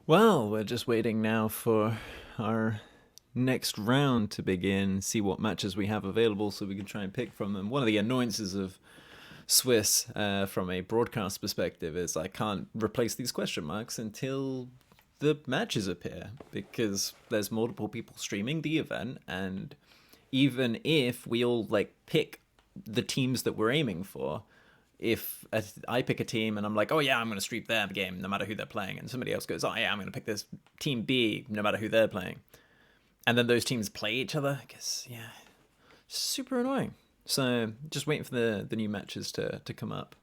Well, we're just waiting now for our next round to begin, see what matches we have available so we can try and pick from them. One of the annoyances of Swiss from a broadcast perspective is I can't replace these question marks until the matches appear, because there's multiple people streaming the event, and even if we all pick the teams that we're aiming for, if I pick a team and I'm like, oh yeah, I'm going to stream their game no matter who they're playing, and somebody else goes, oh yeah, I'm going to pick this team B no matter who they're playing, and then those teams play each other, I guess, yeah, super annoying. So just waiting for the new matches to come up.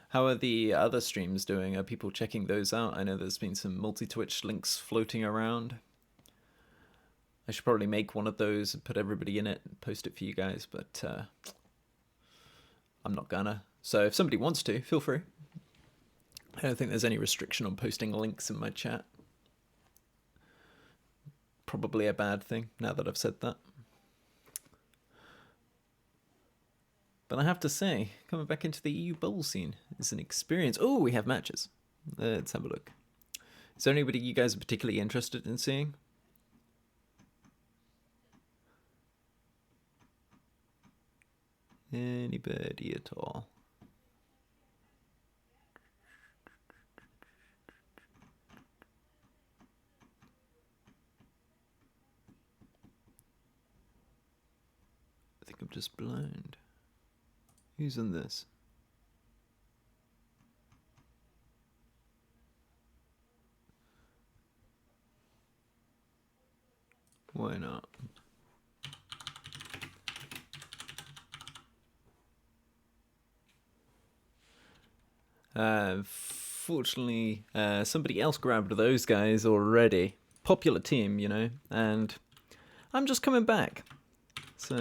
How are the other streams doing? Are people checking those out? I know there's been some multi-Twitch links floating around. I should probably make one of those and put everybody in it and post it for you guys, but I'm not gonna. So if somebody wants to, feel free. I don't think there's any restriction on posting links in my chat. Probably a bad thing, now that I've said that. But I have to say, coming back into the EU Bowl scene is an experience. Oh, we have matches. Let's have a look. Is there anybody you guys are particularly interested in seeing? Anybody at all? I think I'm just blind. Who's in this? Why not? Fortunately, somebody else grabbed those guys already. Popular team, you know, and I'm just coming back. So,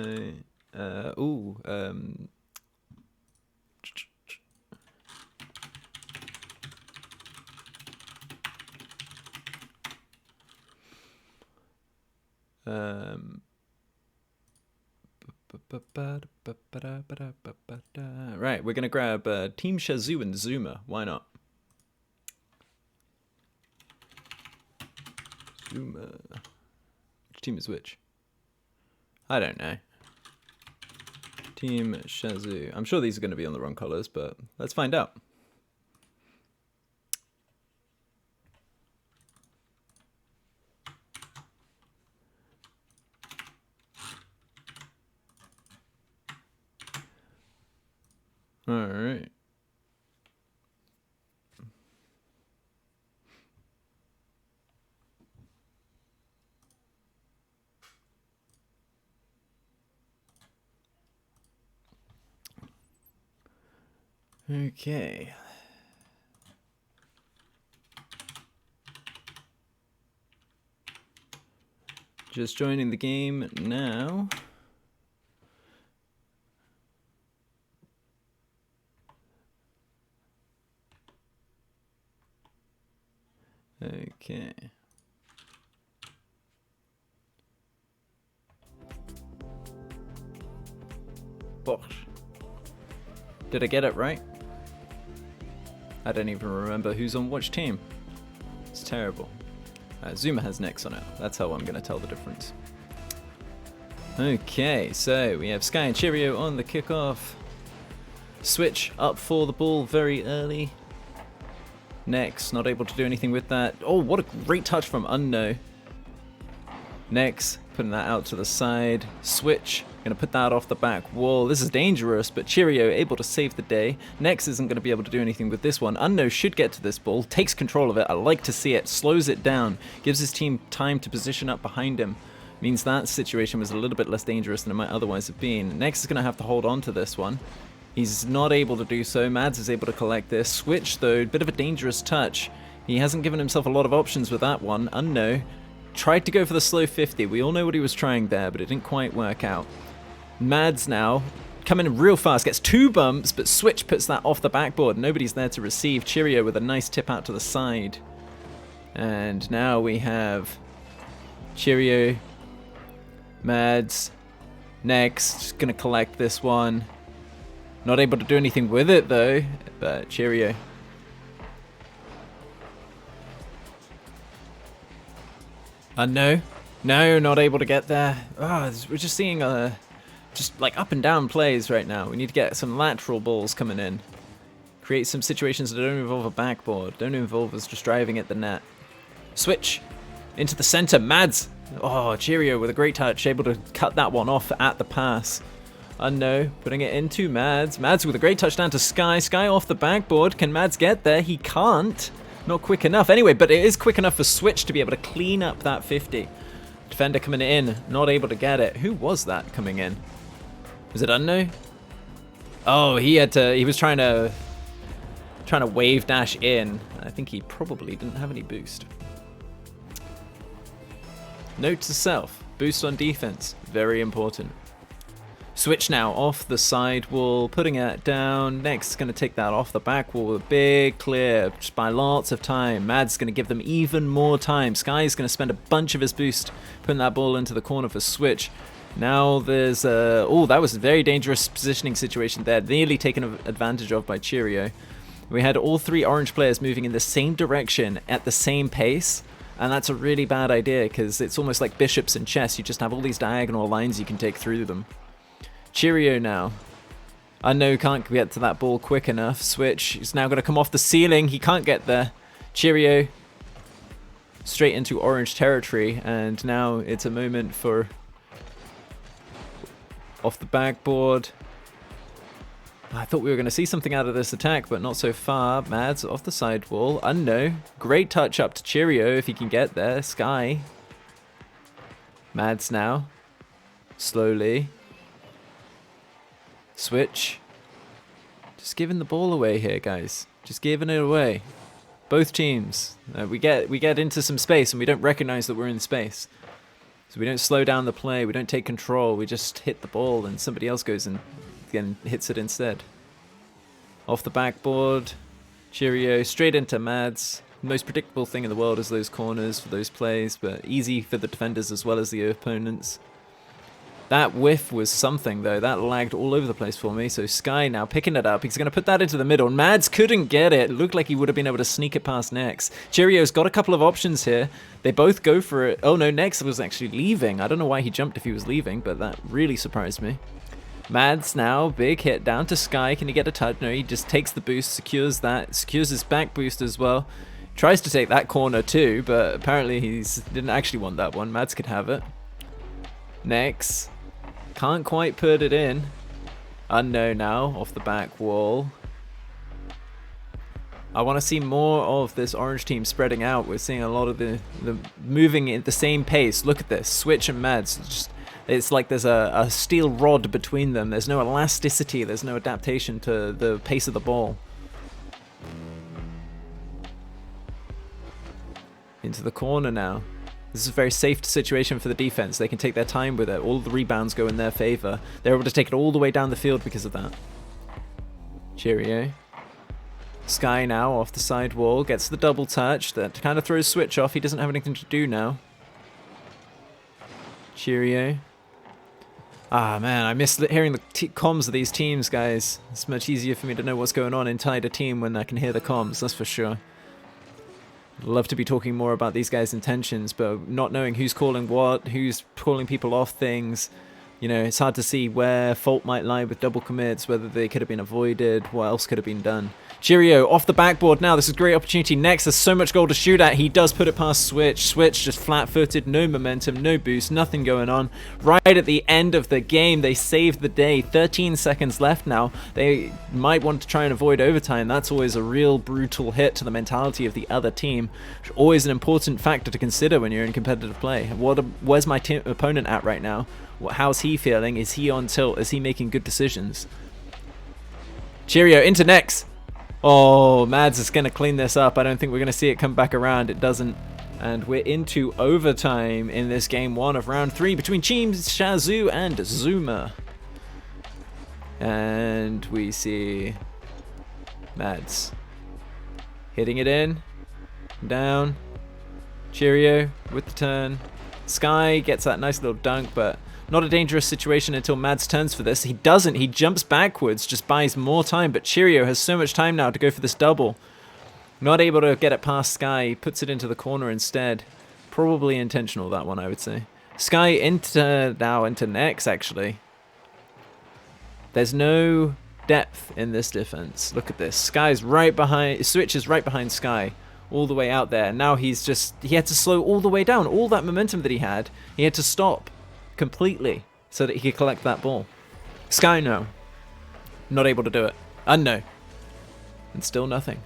right, we're gonna grab Team Shazoo and Zuma. Why not? Zuma. Which team is which? I don't know. Team Shazoo. I'm sure these are going to be on the wrong colors, but let's find out. All right. Okay. Just joining the game now. Okay. Bosh. Did I get it right? I don't even remember who's on which team. It's terrible. Zuma has Nex on it. That's how I'm going to tell the difference. Okay, so we have Sky and Cheerio on the kickoff. Switch up for the ball very early. Nex not able to do anything with that. Oh, what a great touch from Unno. Nex putting that out to the side. Switch going to put that off the back wall. This is dangerous, but Cheerio able to save the day. Nex isn't going to be able to do anything with this one. Unno should get to this ball, takes control of it. I like to see it, slows it down, gives his team time to position up behind him. Means that situation was a little bit less dangerous than it might otherwise have been. Nex is going to have to hold on to this one. He's not able to do so. Mads is able to collect this. Switch, though, bit of a dangerous touch. He hasn't given himself a lot of options with that one. Unno tried to go for the slow 50. We all know what he was trying there, but it didn't quite work out. Mads now coming in real fast, gets 2 bumps, but Switch puts that off the backboard. Nobody's there to receive. Cheerio with a nice tip out to the side. And now we have Cheerio, Mads, Nex, just going to collect this one. Not able to do anything with it though, but Cheerio. No. No, not able to get there. We're just seeing just like up and down plays right now. We need to get some lateral balls coming in. Create some situations that don't involve a backboard. Don't involve us just driving at the net. Switch into the center. Mads. Oh, Cheerio with a great touch. Able to cut that one off at the pass. No, putting it into Mads. Mads with a great touchdown to Sky. Sky off the backboard. Can Mads get there? He can't. Not quick enough. Anyway, but it is quick enough for Switch to be able to clean up that 50. Defender coming in. Not able to get it. Who was that coming in? Was it Unno? Oh, he had to. He was trying to wave dash in. I think he probably didn't have any boost. Note to self. Boost on defense. Very important. Switch now off the side wall, putting it down. Next, going to take that off the back wall with a big clear, just by lots of time. Mad's going to give them even more time. Sky's going to spend a bunch of his boost putting that ball into the corner for Switch. Now there's oh, that was a very dangerous positioning situation there, nearly taken advantage of by Cheerio. We had all three orange players moving in the same direction at the same pace. And that's a really bad idea because it's almost like bishops in chess. You just have all these diagonal lines you can take through them. Cheerio now. I know can't get to that ball quick enough. Switch is now going to come off the ceiling. He can't get there. Cheerio straight into orange territory. And now it's a moment for off the backboard. I thought we were going to see something out of this attack, but not so far. Mads off the sidewall. Unno. Great touch up to Cheerio if he can get there. Sky. Mads now. Slowly. Switch. Just giving the ball away here, guys. Just giving it away. Both teams. We get into some space and we don't recognize that we're in space. So we don't slow down the play. We don't take control. We just hit the ball and somebody else goes and again hits it instead. Off the backboard. Cheerio. Straight into Mads. The most predictable thing in the world is those corners for those plays, but easy for the defenders as well as the opponents. That whiff was something, though. That lagged all over the place for me. So Sky now picking it up. He's going to put that into the middle. Mads couldn't get it. Looked like he would have been able to sneak it past Nex. Cheerio's got a couple of options here. They both go for it. Oh, no, Nex was actually leaving. I don't know why he jumped if he was leaving, but that really surprised me. Mads now, big hit down to Sky. Can he get a touch? No, he just takes the boost, secures that. Secures his back boost as well. Tries to take that corner too, but apparently he didn't actually want that one. Mads could have it. Nex. Can't quite put it in. Unknown now, off the back wall. I want to see more of this orange team spreading out. We're seeing a lot of the moving at the same pace. Look at this. Switch and Mads. It's like there's a steel rod between them. There's no elasticity. There's no adaptation to the pace of the ball. Into the corner now. This is a very safe situation for the defense. They can take their time with it. All the rebounds go in their favor. They're able to take it all the way down the field because of that. Cheerio. Sky now off the side wall. Gets the double touch. That kind of throws Switch off. He doesn't have anything to do now. Cheerio. Ah, man, I miss hearing the comms of these teams, guys. It's much easier for me to know what's going on inside a team when I can hear the comms, that's for sure. I'd love to be talking more about these guys' intentions, but not knowing who's calling what, who's calling people off things, you know, it's hard to see where fault might lie with double commits, whether they could have been avoided, what else could have been done. Cheerio off the backboard now. This is a great opportunity. Next, there's so much goal to shoot at. He does put it past Switch. Switch just flat-footed, no momentum, no boost, nothing going on. Right at the end of the game, they saved the day. 13 seconds left now. They might want to try and avoid overtime. That's always a real brutal hit to the mentality of the other team. Always an important factor to consider when you're in competitive play. Where's my opponent at right now? How's he feeling? Is he on tilt? Is he making good decisions? Cheerio into Nex. Oh, Mads is going to clean this up. I don't think we're going to see it come back around. It doesn't. And we're into overtime in this game 1 of round 3 between teams Shazoo and Zuma. And we see Mads hitting it in. Down. Cheerio with the turn. Sky gets that nice little dunk, but not a dangerous situation until Mads turns for this. He doesn't. He jumps backwards, just buys more time, but Cheerio has so much time now to go for this double. Not able to get it past Sky. He puts it into the corner instead. Probably intentional, that one, I would say. Sky now into Nex, actually. There's no depth in this defense. Look at this. Sky's right behind, Switch is right behind Sky, all the way out there. Now he had to slow all the way down. All that momentum that he had to stop completely so that he could collect that ball. Sky, no. Not able to do it. Unknown. And still nothing.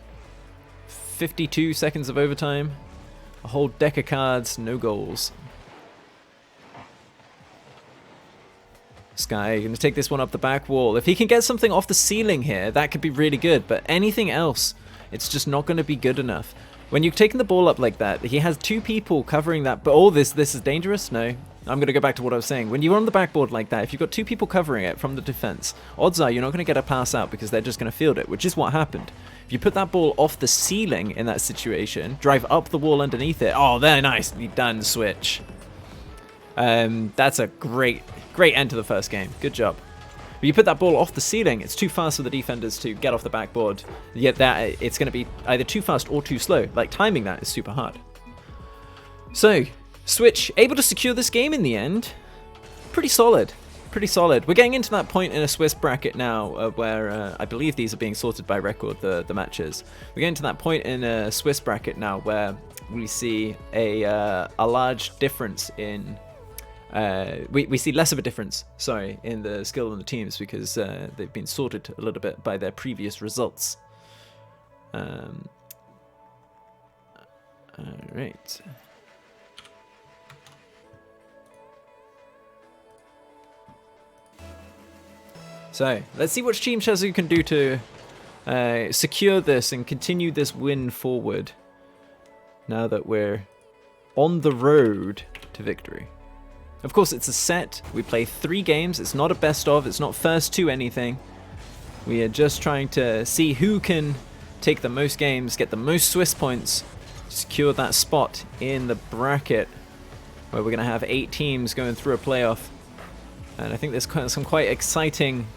52 seconds of overtime. A whole deck of cards, no goals. Sky going to take this one up the back wall. If he can get something off the ceiling here, that could be really good. But anything else, it's just not going to be good enough. When you're taking the ball up like that, he has two people covering that. But oh, this is dangerous? No. I'm going to go back to what I was saying. When you're on the backboard like that, if you've got two people covering it from the defense, odds are you're not going to get a pass out because they're just going to field it, which is what happened. If you put that ball off the ceiling in that situation, drive up the wall underneath it. Oh, very nicely done, Switch. That's a great end to the first game. Good job. But you put that ball off the ceiling, it's too fast for the defenders to get off the backboard. Yet that it's going to be either too fast or too slow. Like, timing that is super hard. So, Switch able to secure this game in the end. Pretty solid. Pretty solid. We're getting into that point in a Swiss bracket now where I believe these are being sorted by record, the matches. We're getting to that point in a Swiss bracket now where we see a large difference in... we see less of a difference, sorry, in the skill of the teams because they've been sorted a little bit by their previous results. Alright. So, let's see what Team Shazoo can do to secure this and continue this win forward now that we're on the road to victory. Of course, it's a set. We play 3 games. It's not a best of. It's not first to anything. We are just trying to see who can take the most games, get the most Swiss points, secure that spot in the bracket where we're going to have 8 teams going through a playoff. And I think there's some quite exciting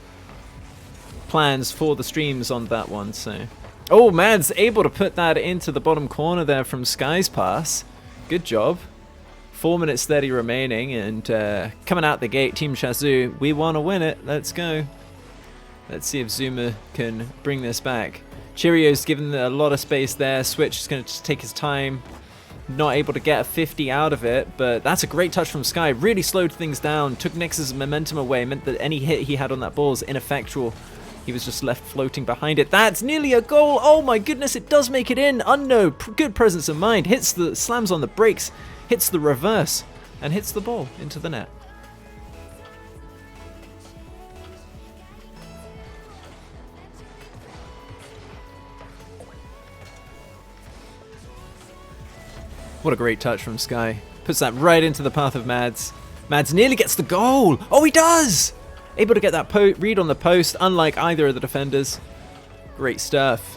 plans for the streams on that one. So, oh, Mad's able to put that into the bottom corner there from Sky's pass. Good job. 4 minutes 30 remaining, and coming out the gate, Team Shazoo, we want to win it. Let's go. Let's see if Zuma can bring this back. Cheerio's given a lot of space there. Switch is going to just take his time. Not able to get a 50 out of it, but that's a great touch from Sky. Really slowed things down, took Nix's momentum away, meant that any hit he had on that ball was ineffectual. He was just left floating behind it. That's nearly a goal. Oh my goodness, it does make it in. Unno, good presence of mind. Slams on the brakes, hits the reverse, and hits the ball into the net. What a great touch from Sky. Puts that right into the path of Mads. Mads nearly gets the goal. Oh, he does! Able to get that read on the post, unlike either of the defenders. Great stuff.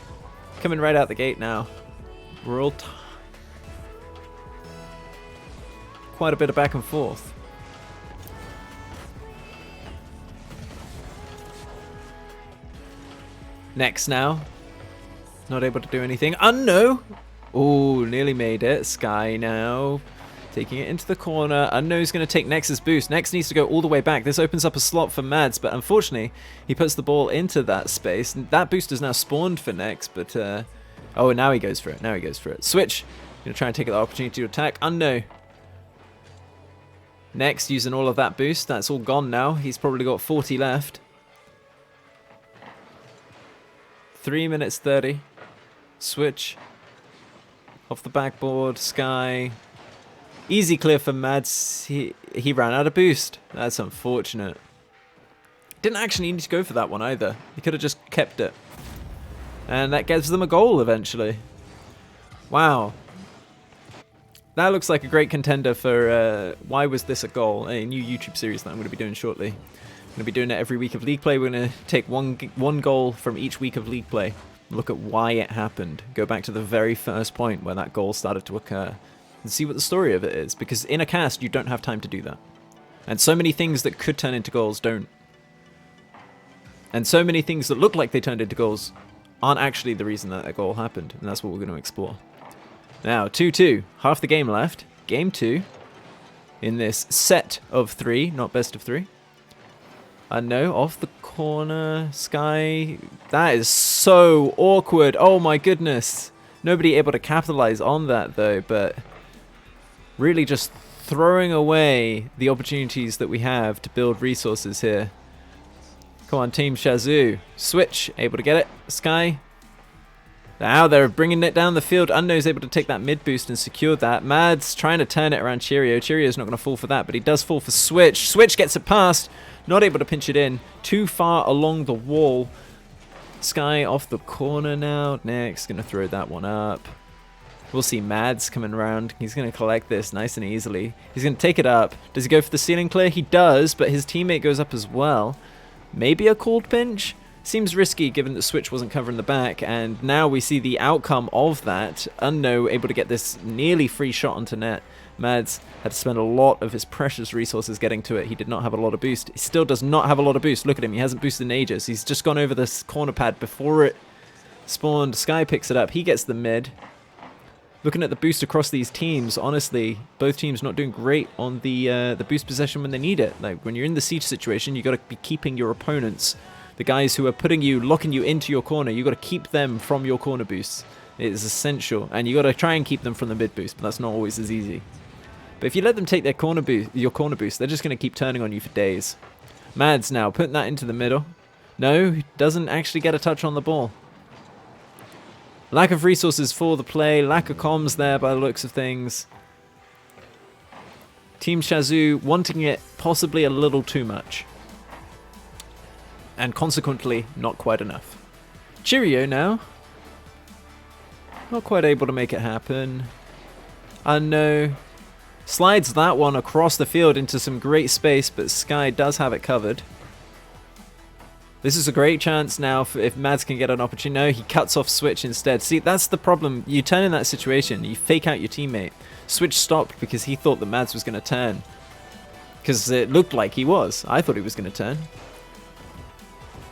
Coming right out the gate now. We're all quite a bit of back and forth. Next now. Not able to do anything. Unno! Oh, nearly made it. Sky now. Taking it into the corner. Unknown's going to take Nex's boost. Nex needs to go all the way back. This opens up a slot for Mads, but unfortunately, he puts the ball into that space. That boost is now spawned for Nex, but... oh, now he goes for it. Now he goes for it. Switch. Going to try and take the opportunity to attack. Unknown. Nex using all of that boost. That's all gone now. He's probably got 40 left. 3 minutes 30. Switch. Off the backboard. Sky... Easy clear for Mads. He ran out of boost. That's unfortunate. Didn't actually need to go for that one either. He could have just kept it. And that gives them a goal eventually. Wow. That looks like a great contender for Why Was This a Goal? A new YouTube series that I'm going to be doing shortly. I'm going to be doing it every week of League Play. We're going to take one goal from each week of League Play. Look at why it happened. Go back to the very first point where that goal started to occur. And see what the story of it is, because in a cast you don't have time to do that, and so many things that could turn into goals don't, and so many things that look like they turned into goals aren't actually the reason that goal happened, and that's what we're going to explore. Now 2-2, half the game left. game 2 in this set of 3, not best of 3. No, off the corner, Sky. That is so awkward. Oh my goodness. Nobody able to capitalize on that though, but really just throwing away the opportunities that we have to build resources here. Come on, Team Shazoo. Switch, able to get it. Sky. Now they're bringing it down the field. Unknown's able to take that mid boost and secure that. Mad's trying to turn it around Cheerio. Cheerio's not going to fall for that, but he does fall for Switch. Switch gets it past. Not able to pinch it in. Too far along the wall. Sky off the corner now. Next, going to throw that one up. We'll see Mads coming around. He's going to collect this nice and easily. He's going to take it up. Does he go for the ceiling clear? He does, but his teammate goes up as well. Maybe a called pinch? Seems risky given that Switch wasn't covering the back, and now we see the outcome of that. Unknown able to get this nearly free shot onto net. Mads had to spend a lot of his precious resources getting to it. He did not have a lot of boost. He still does not have a lot of boost. Look at him. He hasn't boosted in ages. He's just gone over this corner pad before it spawned. Sky picks it up. He gets the mid. Looking at the boost across these teams, honestly, both teams not doing great on the boost possession when they need it. Like when you're in the siege situation, you got to be keeping your opponents, the guys who are putting you, locking you into your corner. You got to keep them from your corner boosts. It is essential, and you got to try and keep them from the mid boost, but that's not always as easy. But if you let them take their corner boost, your corner boost, they're just going to keep turning on you for days. Mads now putting that into the middle. No, doesn't actually get a touch on the ball. Lack of resources for the play, lack of comms there by the looks of things. Team Shazoo wanting it possibly a little too much. And consequently, not quite enough. Cheerio now. Not quite able to make it happen. No. Slides that one across the field into some great space, but Sky does have it covered. This is a great chance now for if Mads can get an opportunity. No, he cuts off Switch instead. See, that's the problem. You turn in that situation, you fake out your teammate. Switch stopped because he thought that Mads was going to turn. Because it looked like he was. I thought he was going to turn.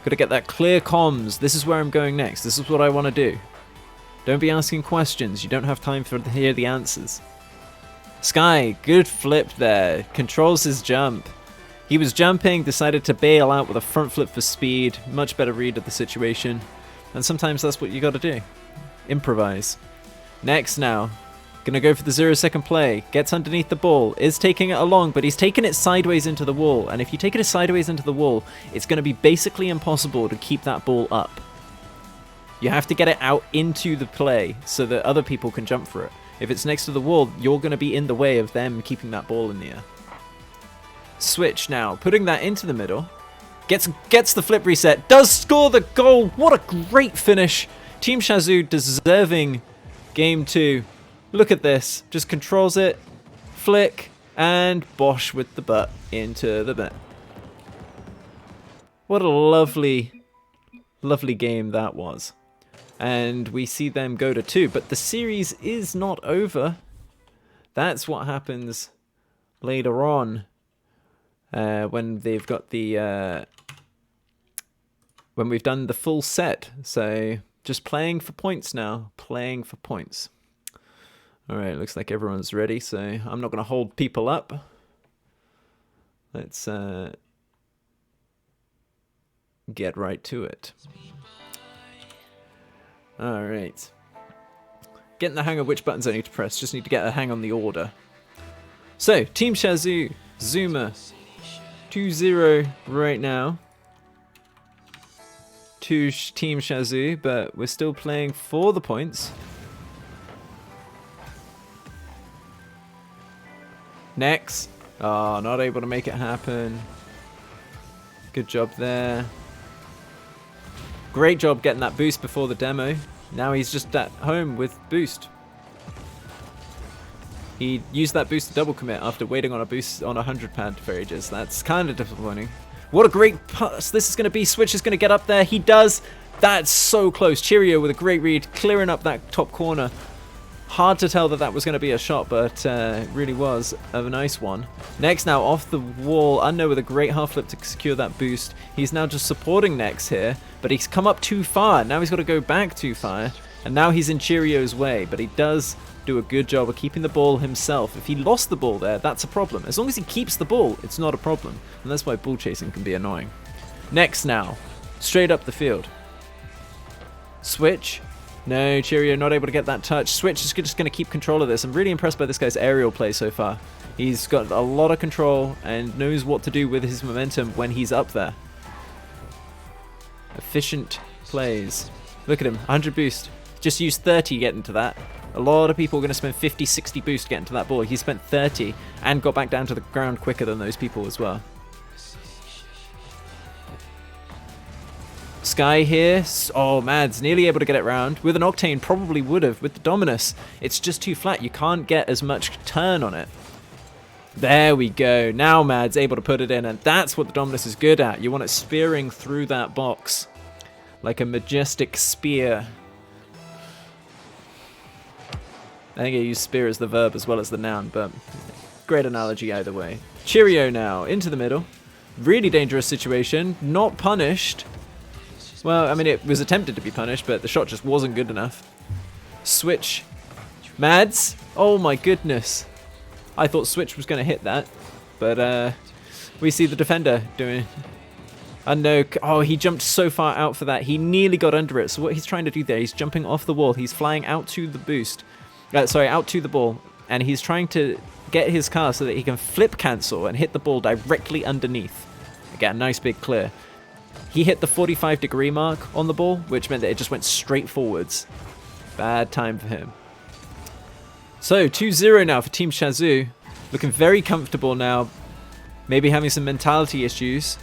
Got to get that clear comms. This is where I'm going next. This is what I want to do. Don't be asking questions. You don't have time to hear the answers. Sky, good flip there. Controls his jump. He was jumping, decided to bail out with a front flip for speed. Much better read of the situation. And sometimes that's what you got to do. Improvise. Next now. Gonna go for the 0-second play. Gets underneath the ball. Is taking it along, but he's taking it sideways into the wall. And if you take it sideways into the wall, it's going to be basically impossible to keep that ball up. You have to get it out into the play so that other people can jump for it. If it's next to the wall, you're going to be in the way of them keeping that ball in the air. Switch now, putting that into the middle. Gets the flip reset. Does score the goal. What a great finish. Team Shazoo deserving game 2. Look at this. Just controls it. Flick. And Bosch with the butt into the net. What a lovely, lovely game that was. And we see them go to 2. But the series is not over. That's what happens later on. When they've got the... when we've done the full set. So just playing for points now. Playing for points. Alright, looks like everyone's ready. So I'm not going to hold people up. Let's get right to it. Alright. Getting the hang of which buttons I need to press. Just need to get a hang on the order. So, Team Shazoo, Zuma, 2-0 right now. To Team Shazoo, but we're still playing for the points. Next. Oh, not able to make it happen. Good job there. Great job getting that boost before the demo. Now he's just at home with boost. He used that boost to double commit after waiting on a boost on 100 pad for ages. That's kind of disappointing. What a great pass this is going to be. Switch is going to get up there. He does. That's so close. Cheerio with a great read, clearing up that top corner. Hard to tell that that was going to be a shot, but it really was a nice one. Next now, off the wall, Unknown with a great half flip to secure that boost. He's now just supporting Nex here, but he's come up too far. Now he's got to go back too far. And now he's in Cheerio's way, but he does do a good job of keeping the ball himself. If he lost the ball there, that's a problem. As long as he keeps the ball, it's not a problem. And that's why ball chasing can be annoying. Next now, straight up the field. Switch. No, Cheerio not able to get that touch. Switch is just going to keep control of this. I'm really impressed by this guy's aerial play so far. He's got a lot of control and knows what to do with his momentum when he's up there. Efficient plays. Look at him, 100 boost. Just used 30 getting to that. A lot of people are going to spend 50, 60 boost getting to that ball. He spent 30 and got back down to the ground quicker than those people as well. Sky here. Oh, Mads nearly able to get it round. With an Octane, probably would have. With the Dominus, it's just too flat. You can't get as much turn on it. There we go. Now Mads able to put it in, and that's what the Dominus is good at. You want it spearing through that box like a majestic spear. I think I use spear as the verb as well as the noun, but great analogy either way. Cheerio now into the middle. Really dangerous situation. Not punished. Well, I mean, it was attempted to be punished, but the shot just wasn't good enough. Switch. Mads. Oh my goodness. I thought Switch was going to hit that, but we see the defender doing. I know. Oh, he jumped so far out for that. He nearly got under it. So what he's trying to do there, he's jumping off the wall. He's flying out to the boost. Sorry, out to the ball, and he's trying to get his car so that he can flip cancel and hit the ball directly underneath. Again, nice big clear. He hit the 45-degree mark on the ball, which meant that it just went straight forwards. Bad time for him. So, 2-0 now for Team Shazoo. Looking very comfortable now. Maybe having some mentality issues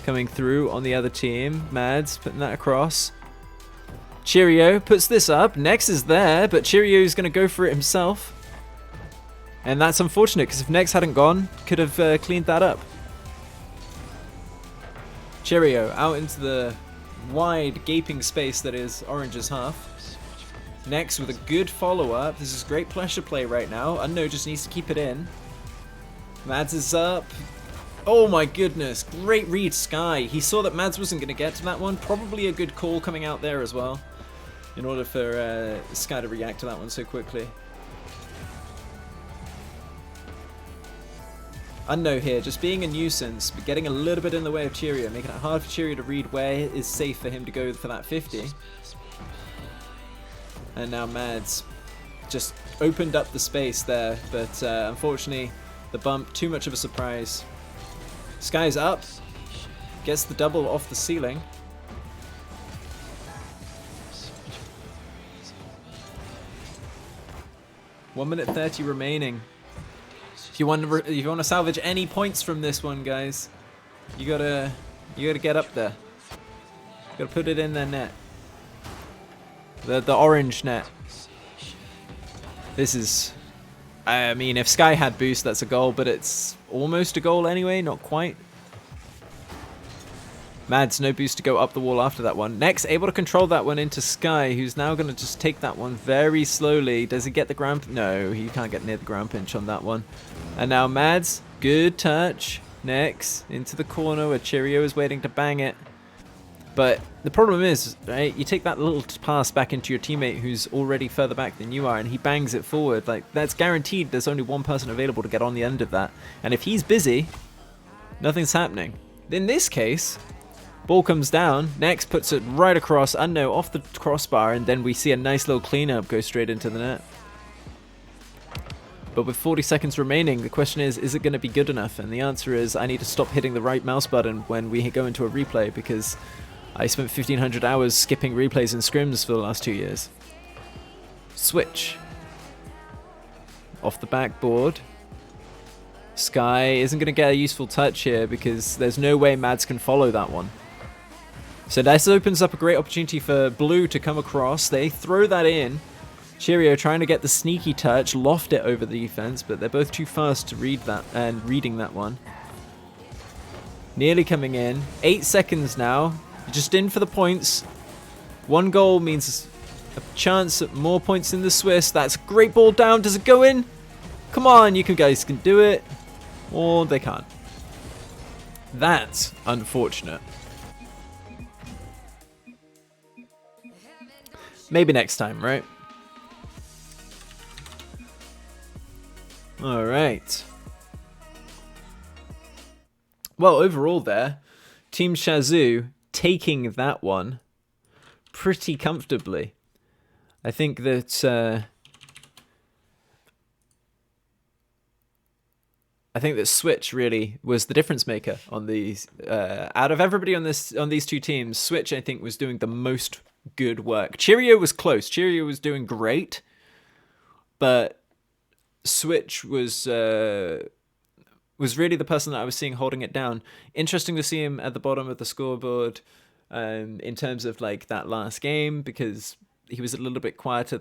coming through on the other team. Mads putting that across. Cheerio puts this up. Nex is there, but Cheerio's going to go for it himself. And that's unfortunate, because if Nex hadn't gone, could have cleaned that up. Cheerio out into the wide, gaping space that is Orange's half. Next with a good follow-up. This is great pressure play right now. Unknown just needs to keep it in. Mads is up. Oh my goodness. Great read, Sky. He saw that Mads wasn't going to get to that one. Probably a good call coming out there as well, in order for Sky to react to that one so quickly. Unknown here, just being a nuisance, but getting a little bit in the way of Cheerio, making it hard for Cheerio to read where is safe for him to go for that 50. And now Mads just opened up the space there, but unfortunately the bump, too much of a surprise. Sky's up, gets the double off the ceiling. One minute 30 remaining. If you want to salvage any points from this one, guys, you gotta get up there. You gotta put it in their net. The orange net. This is, I mean, if Sky had boost, that's a goal, but it's almost a goal anyway, not quite. Mads, no boost to go up the wall after that one. Next, able to control that one into Sky, who's now going to just take that one very slowly. Does he get the ground? No, he can't get near the ground pinch on that one. And now Mads, good touch. Next, into the corner where Cheerio is waiting to bang it. But the problem is, right, you take that little pass back into your teammate who's already further back than you are, and he bangs it forward. Like, that's guaranteed there's only one person available to get on the end of that. And if he's busy, nothing's happening. In this case, ball comes down, Next puts it right across, Unknown off the crossbar, and then we see a nice little cleanup go straight into the net. But with 40 seconds remaining, the question is it going to be good enough? And the answer is, I need to stop hitting the right mouse button when we go into a replay, because I spent 1,500 hours skipping replays and scrims for the last 2 years. Switch. Off the backboard. Sky isn't going to get a useful touch here because there's no way Mads can follow that one. So this opens up a great opportunity for Blue to come across. They throw that in. Cheerio trying to get the sneaky touch, loft it over the defense, but they're both too fast to read that and reading that one. Nearly coming in. 8 seconds now. Just in for the points. One goal means a chance at more points in the Swiss. That's a great ball down. Does it go in? Come on, you guys can do it. Or they can't. That's unfortunate. Maybe next time, right? All right. Well, overall there, Team Shazoo taking that one pretty comfortably. I think that Switch really was the difference maker on these. Out of everybody on these two teams, Switch I think was doing the most good work. Cheerio was close. Cheerio was doing great, but Switch was really the person that I was seeing holding it down. Interesting to see him at the bottom of the scoreboard in terms of like that last game, because he was a little bit quieter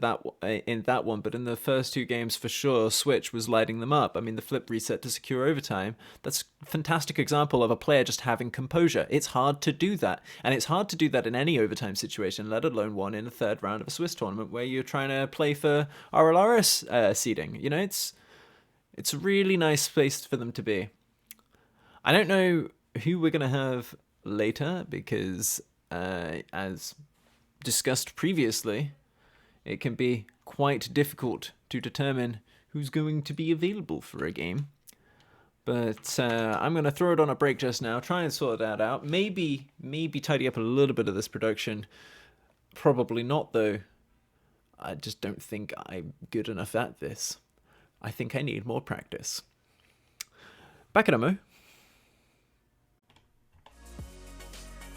in that one, but in the first two games for sure, Switch was lighting them up. I mean, the flip reset to secure overtime, that's a fantastic example of a player just having composure. It's hard to do that, and it's hard to do that in any overtime situation, let alone one in a third round of a Swiss tournament where you're trying to play for RLRS seeding. You know, it's a really nice place for them to be. I don't know who we're going to have later because, as discussed previously, it can be quite difficult to determine who's going to be available for a game. But I'm going to throw it on a break just now, try and sort that out. Maybe tidy up a little bit of this production. Probably not, though. I just don't think I'm good enough at this. I think I need more practice. Back at ammo.